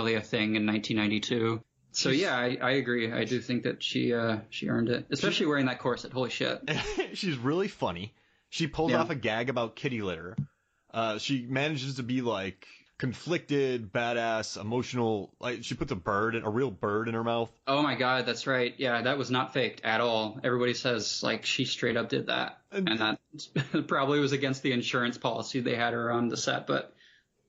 really a thing in 1992. So yeah, I agree. I do think that she earned it, especially wearing that corset. Holy shit. She's really funny. She pulls off a gag about kitty litter. She manages to be like conflicted, badass, emotional. Like she puts a real bird in her mouth. Oh my God, that's right. Yeah, that was not faked at all. Everybody says like she straight up did that, and that probably was against the insurance policy they had her on the set. But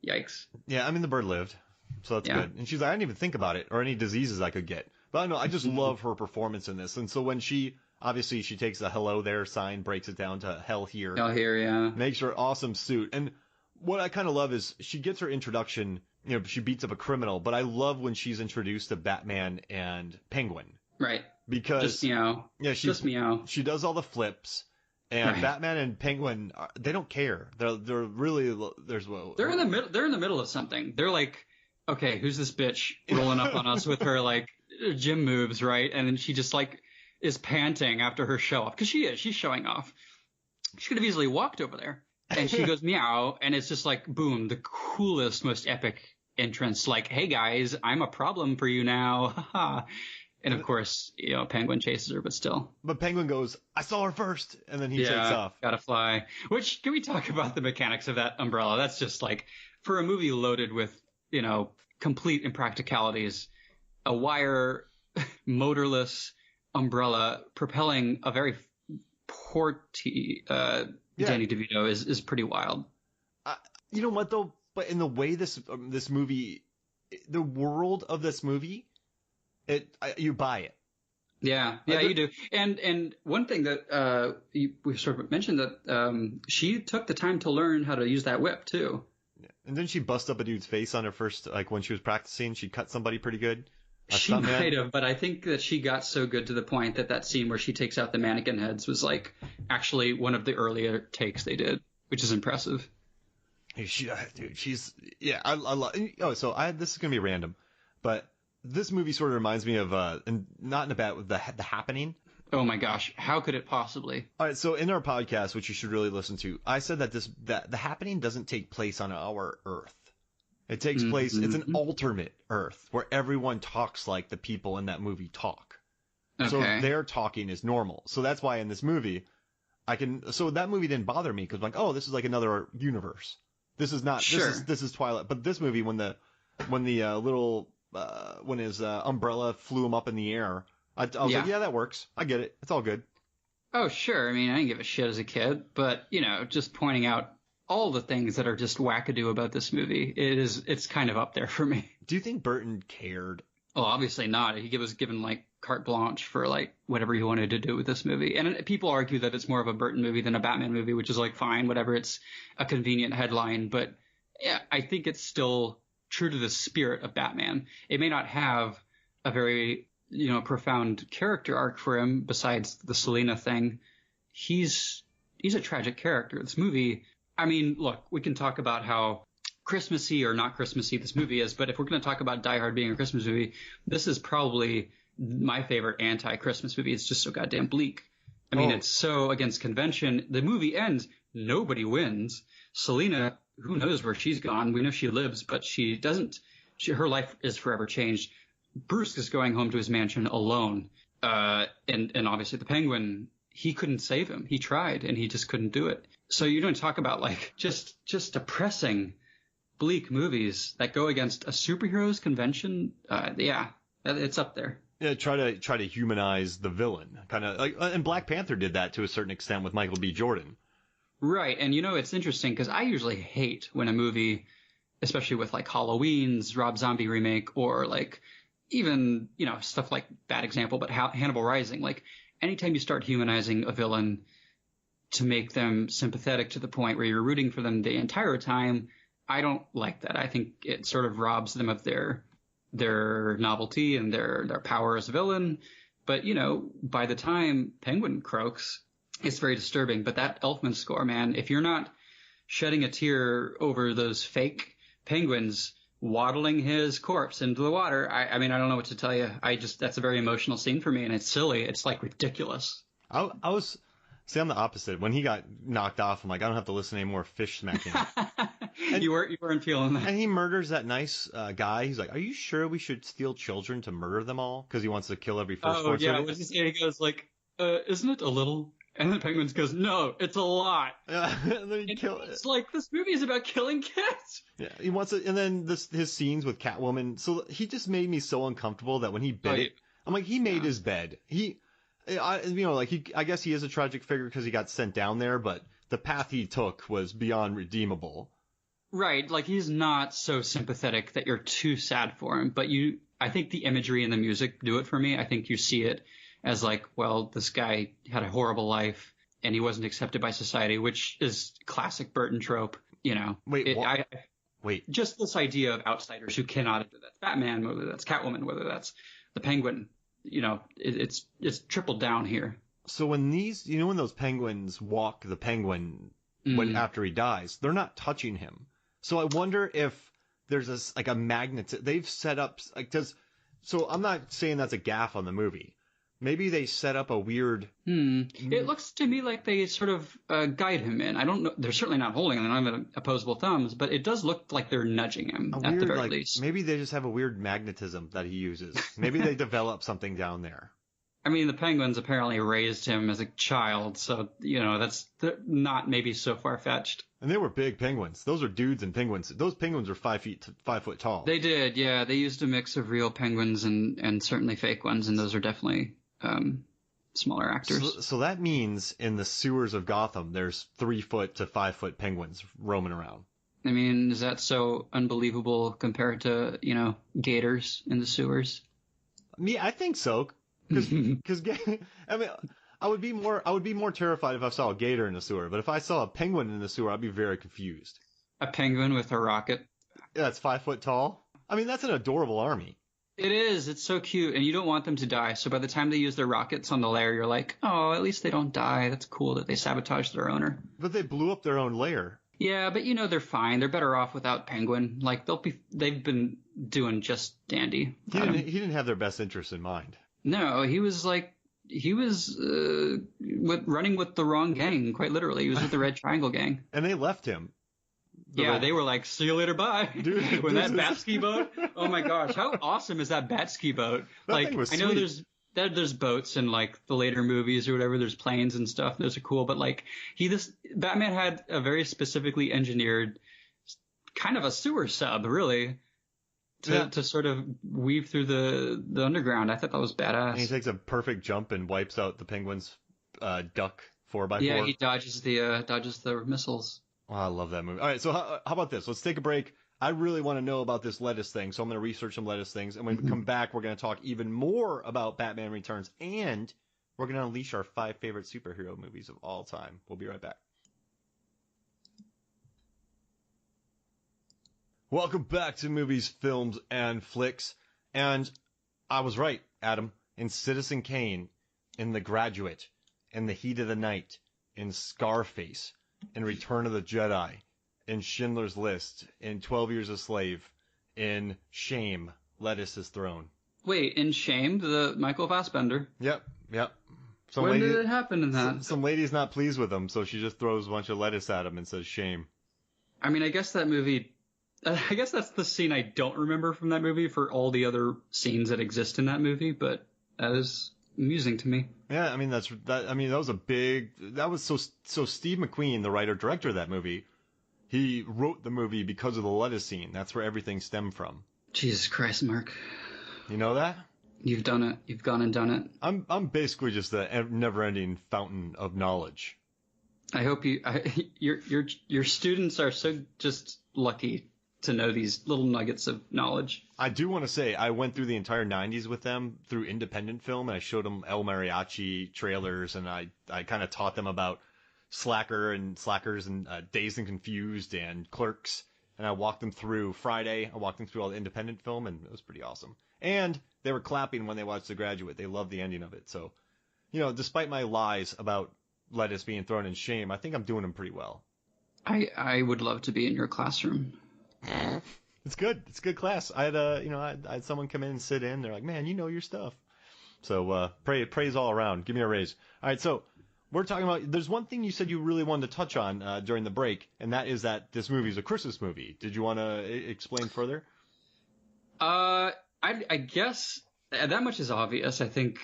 yikes. Yeah, I mean the bird lived, so that's good. And she's like, I didn't even think about it or any diseases I could get. But I know I just love her performance in this. And so when she takes a hello there sign, breaks it down to hell here. Hell here, yeah. Makes her awesome suit. And what I kind of love is she gets her introduction, she beats up a criminal, but I love when she's introduced to Batman and Penguin. Right. Because just meow. Yeah, just meow. She does all the flips, and Batman and Penguin, they don't care. They're really they're in the middle of something. They're like, okay, who's this bitch rolling up on us with her like gym moves, right? And then she just like is panting after her show off because she's showing off. She could have easily walked over there. And she goes meow, and it's just like, boom, the coolest, most epic entrance. Like, hey guys, I'm a problem for you now. And of course, Penguin chases her, but still. But Penguin goes, I saw her first, and then he takes off. Gotta fly. Which, can we talk about the mechanics of that umbrella? That's just like, for a movie loaded with, complete impracticalities, a wire, motorless umbrella propelling a very porty, Danny DeVito is pretty wild. You know what though? But in the way this movie, the world of this movie, you buy it. Yeah, you do. And one thing that we sort of mentioned that she took the time to learn how to use that whip too. Yeah. And then she bust up a dude's face on her first, like when she was practicing, she cut somebody pretty good. She might have, but I think that she got so good to the point that scene where she takes out the mannequin heads was like actually one of the earlier takes they did, which is impressive. Dude, she's I love. Oh, so this is gonna be random, but this movie sort of reminds me of and not in a bad the Happening. Oh my gosh, how could it possibly? All right, so in our podcast, which you should really listen to, I said that the Happening doesn't take place on our Earth. It takes place, it's an alternate Earth where everyone talks like the people in that movie talk. Okay. So their talking is normal. So that's why in this movie, so that movie didn't bother me because I'm like, oh, this is like another universe. This is not, this is Twilight. But this movie, when his umbrella flew him up in the air, I was like, yeah, that works. I get it. It's all good. Oh, sure. I mean, I didn't give a shit as a kid, but just pointing out all the things that are just wackadoo about this movie, it's kind of up there for me. Do you think Burton cared? Oh, obviously not. He was given like carte blanche for like whatever he wanted to do with this movie. And people argue that it's more of a Burton movie than a Batman movie, which is like fine, whatever. It's a convenient headline, but yeah, I think it's still true to the spirit of Batman. It may not have a very, profound character arc for him besides the Selina thing. He's a tragic character. This movie, I mean, look, we can talk about how Christmassy or not Christmassy this movie is, but if we're going to talk about Die Hard being a Christmas movie, this is probably my favorite anti-Christmas movie. It's just so goddamn bleak. I mean, it's so against convention. The movie ends, nobody wins. Selina, who knows where she's gone? We know she lives, but she doesn't. Her life is forever changed. Bruce is going home to his mansion alone. And obviously the Penguin, he couldn't save him. He tried, and he just couldn't do it. So you don't talk about like just depressing, bleak movies that go against a superhero's convention. It's up there. Yeah, try to humanize the villain, kind of like, and Black Panther did that to a certain extent with Michael B. Jordan. Right, and it's interesting because I usually hate when a movie, especially with like Halloween's Rob Zombie remake or like even stuff like bad example, but Hannibal Rising. Like anytime you start humanizing a villain to make them sympathetic to the point where you're rooting for them the entire time, I don't like that. I think it sort of robs them of their novelty and their power as a villain. But, by the time Penguin croaks, it's very disturbing. But that Elfman score, man, if you're not shedding a tear over those fake penguins waddling his corpse into the water, I mean, I don't know what to tell you. That's a very emotional scene for me, and it's silly. It's like ridiculous. I'm the opposite. When he got knocked off, I'm like, I don't have to listen to any more fish smacking. And, you weren't feeling that. and he murders that nice guy. He's like, "Are you sure we should steal children to murder them all?" Because he wants to kill every firstborn. Oh yeah, what does he say? He goes like, "Isn't it a little?" And then Penguins goes, "No, it's a lot." And then he kills. It's like this movie is about killing kids. Yeah, he wants it, and then his scenes with Catwoman. So he just made me so uncomfortable that when he bit it, I'm like, he made his bed. I guess he is a tragic figure because he got sent down there, but the path he took was beyond redeemable. Right, like he's not so sympathetic that you're too sad for him, but I think the imagery and the music do it for me. I think you see it as like, well, this guy had a horrible life and he wasn't accepted by society, which is classic Burton trope, you know. Wait. Just this idea of outsiders who cannot, whether that's Batman, whether that's Catwoman, whether that's the Penguin, you know, it's trickled down here. So when when those penguins walk the penguin after he dies, they're not touching him. So I wonder if there's a magnet they've set up, so I'm not saying that's a gaffe on the movie. Maybe they set up a weird. It looks to me like they sort of guide him in. I don't know. They're certainly not holding him. They don't have opposable thumbs, but it does look like they're nudging him at the very least. Maybe they just have a weird magnetism that he uses. Maybe they develop something down there. I mean, the Penguins apparently raised him as a child, so, you know, that's not maybe so far-fetched. And they were big penguins. Those are dudes and penguins. Those penguins are 5 foot tall. They did, yeah. They used a mix of real penguins and certainly fake ones, and those are definitely smaller actors. So that means in the sewers of Gotham, there's 3 foot to 5 foot penguins roaming around. I mean, is that so unbelievable compared to, you know, gators in the sewers? I think so. Because I mean, I would be more terrified if I saw a gator in the sewer, but if I saw a penguin in the sewer, I'd be very confused. A penguin with a rocket? Yeah, that's 5 foot tall. I mean, that's an adorable army. It is. It's so cute, and you don't want them to die. So by the time they use their rockets on the lair, you're like, oh, at least they don't die. That's cool that they sabotage their owner. But they blew up their own lair. Yeah, but you know they're fine. They're better off without Penguin. Like they've been doing just dandy. He didn't have their best interests in mind. No, he was running with the wrong gang, quite literally. He was with the Red Triangle gang. And they left him. They were like, see you later, bye. Dude, when that bat ski boat, oh my gosh, how awesome is that bat ski boat? That thing was sweet. I know there's boats in like the later movies or whatever, there's planes and stuff, those are cool, but like Batman had a very specifically engineered kind of a sewer sub, really. To sort of weave through the underground. I thought that was badass. And he takes a perfect jump and wipes out the Penguin's duck 4x4. Yeah, he dodges the missiles. Oh, I love that movie. All right, so how about this? Let's take a break. I really want to know about this lettuce thing, so I'm going to research some lettuce things. And when we come back, we're going to talk even more about Batman Returns, and we're going to unleash our 5 favorite superhero movies of all time. We'll be right back. Welcome back to Movies, Films, and Flicks. And I was right, Adam. In Citizen Kane, in The Graduate, in The Heat of the Night, in Scarface, in Return of the Jedi, in Schindler's List, in 12 Years a Slave, in Shame, Lettuce is Thrown. Wait, in Shame, the Michael Fassbender? Yep. When did it happen in that? Some lady's not pleased with him, so she just throws a bunch of lettuce at him and says shame. I mean, I guess that's the scene I don't remember from that movie for all the other scenes that exist in that movie, but that is amusing to me. Yeah, I mean that was so Steve McQueen, the writer director of that movie, he wrote the movie because of the lettuce scene. That's where everything stemmed from. Jesus Christ, Mark. You know that? You've done it. You've gone and done it. I'm basically just a never-ending fountain of knowledge. I hope your students are so just lucky to know these little nuggets of knowledge. I do want to say I went through the entire 90s with them through independent film, and I showed them El Mariachi trailers, and I kind of taught them about Slackers and Dazed and Confused and Clerks, and I walked them through Friday. I walked them through all the independent film, and it was pretty awesome. And they were clapping when they watched The Graduate. They loved the ending of it. So, you know, despite my lies about lettuce being thrown in shame, I think I'm doing them pretty well. I would love to be in your classroom. It's good. It's a good class. I had someone come in and sit in. They're like, man, you know your stuff. So praise all around. Give me a raise. All right. So we're talking about. There's one thing you said you really wanted to touch on during the break, and that is that this movie is a Christmas movie. Did you want to explain further? I guess that much is obvious. I think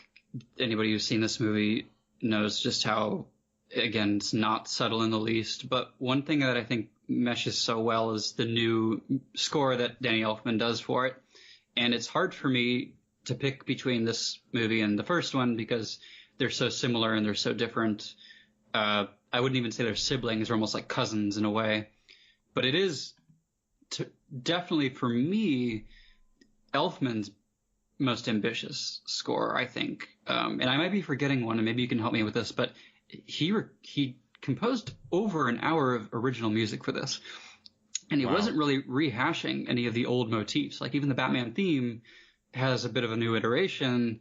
anybody who's seen this movie knows just how, again, it's not subtle in the least. But one thing that I think meshes so well is the new score that Danny Elfman does for it. And it's hard for me to pick between this movie and the first one because they're so similar and they're so different. I wouldn't even say they're siblings. They're almost like cousins in a way. But it is definitely, for me, Elfman's most ambitious score, I think. And I might be forgetting one, and maybe you can help me with this, but he composed over an hour of original music for this. And he wasn't really rehashing any of the old motifs. Like even the Batman theme has a bit of a new iteration.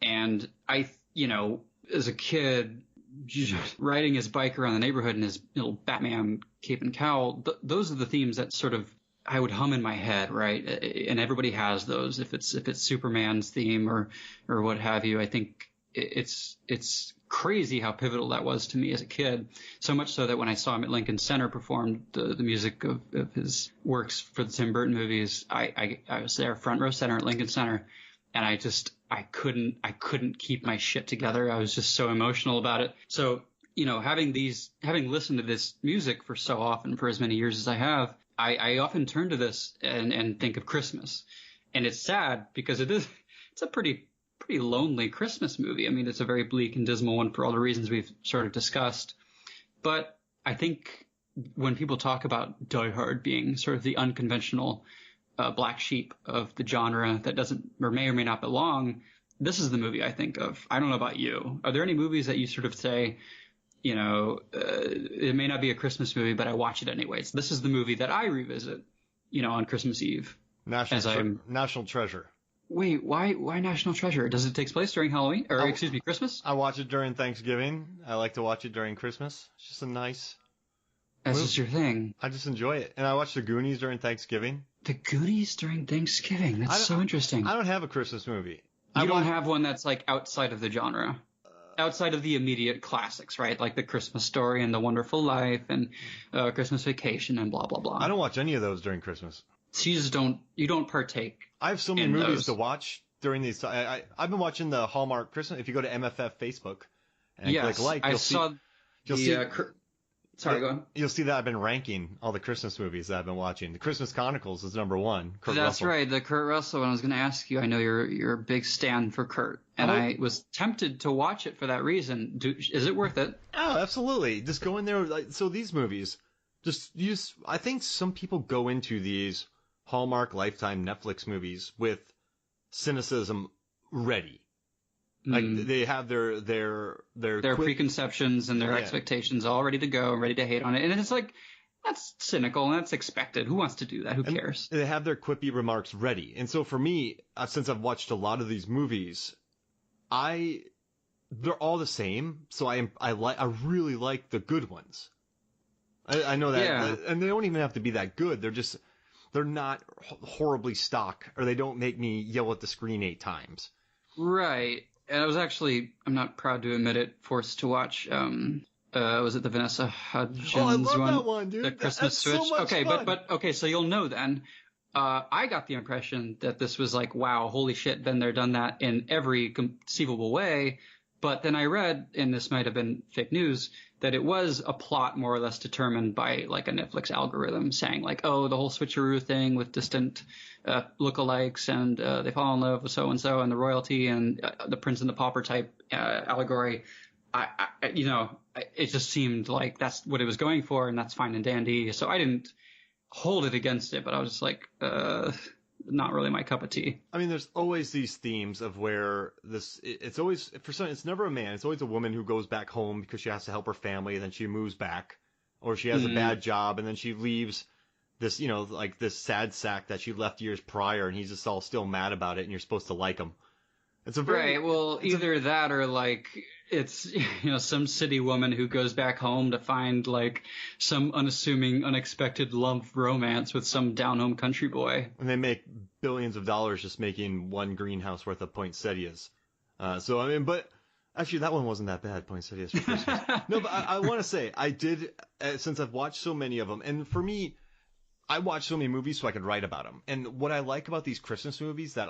And as a kid, just riding his bike around the neighborhood in his little Batman cape and cowl, those are the themes that sort of I would hum in my head, right? And everybody has those. If it's Superman's theme or what have you, I think it's crazy how pivotal that was to me as a kid. So much so that when I saw him at Lincoln Center perform the music of his works for the Tim Burton movies, I was there front row center at Lincoln Center, and I couldn't keep my shit together. I was just so emotional about it. So, having listened to this music for so often, for as many years as I have, I often turn to this and think of Christmas. And it's sad because it's a pretty lonely Christmas movie. I mean, it's a very bleak and dismal one for all the reasons we've sort of discussed. But I think when people talk about Die Hard being sort of the unconventional black sheep of the genre that doesn't or may not belong, this is the movie I think of. I don't know about you. Are there any movies that you sort of say, it may not be a Christmas movie, but I watch it anyways? This is the movie that I revisit, on Christmas Eve. National Treasure. Wait, why National Treasure? Does it take place during Halloween? Or, Christmas? I watch it during Thanksgiving. I like to watch it during Christmas. It's just a nice... That's just your thing. I just enjoy it. And I watch The Goonies during Thanksgiving. The Goonies during Thanksgiving? That's so interesting. I don't have a Christmas movie. You don't have one that's like outside of the genre? Outside of the immediate classics, right? Like The Christmas Story and The Wonderful Life and Christmas Vacation and blah, blah, blah. I don't watch any of those during Christmas. So you don't partake. I have so many movies to watch during these. I've been watching the Hallmark Christmas. If you go to MFF Facebook and click like, you'll see. Sorry, go on. You'll see that I've been ranking all the Christmas movies that I've been watching. The Christmas Chronicles is number one. That's right, the Kurt Russell one. I was going to ask you. I know you're a big stan for Kurt, and I was tempted to watch it for that reason. Is it worth it? Oh, absolutely. Just go in there. So these movies, I think some people go into these Hallmark, Lifetime, Netflix movies with cynicism ready. Like they have their preconceptions and their expectations all ready to go, ready to hate on it. And it's like, that's cynical and that's expected. Who wants to do that? Who cares? They have their quippy remarks ready. And so for me, since I've watched a lot of these movies, they're all the same. So I really like the good ones. I know that, and they don't even have to be that good. They're not horribly stock, or they don't make me yell at the screen 8 times. Right. And I was actually, I'm not proud to admit it, forced to watch, was it the Vanessa Hudgens one? Oh, I love that one, dude. The Christmas Switch. So much fun. But okay, so you'll know then. I got the impression that this was like, wow, holy shit, been there, done that in every conceivable way. But then I read, and this might have been fake news, that it was a plot more or less determined by like a Netflix algorithm saying like, oh, the whole switcheroo thing with distant lookalikes and they fall in love with so-and-so and the royalty and the Prince and the Pauper type allegory. It just seemed like that's what it was going for, and that's fine and dandy. So I didn't hold it against it, but I was just like, not really my cup of tea. I mean, there's always these themes of where it's always, for some, it's never a man. It's always a woman who goes back home because she has to help her family, and then she moves back, or she has a bad job, and then she leaves this, like this sad sack that she left years prior, and he's just all still mad about it, and you're supposed to like him. It's a very, right. Well, either that or like it's some city woman who goes back home to find like some unassuming, unexpected love romance with some down home country boy. And they make billions of dollars just making one greenhouse worth of poinsettias. So I mean, but Actually, that one wasn't that bad. Poinsettias for Christmas. No, but I want to say I did since I've watched so many of them, and for me, I watch so many movies so I could write about them. And what I like about these Christmas movies that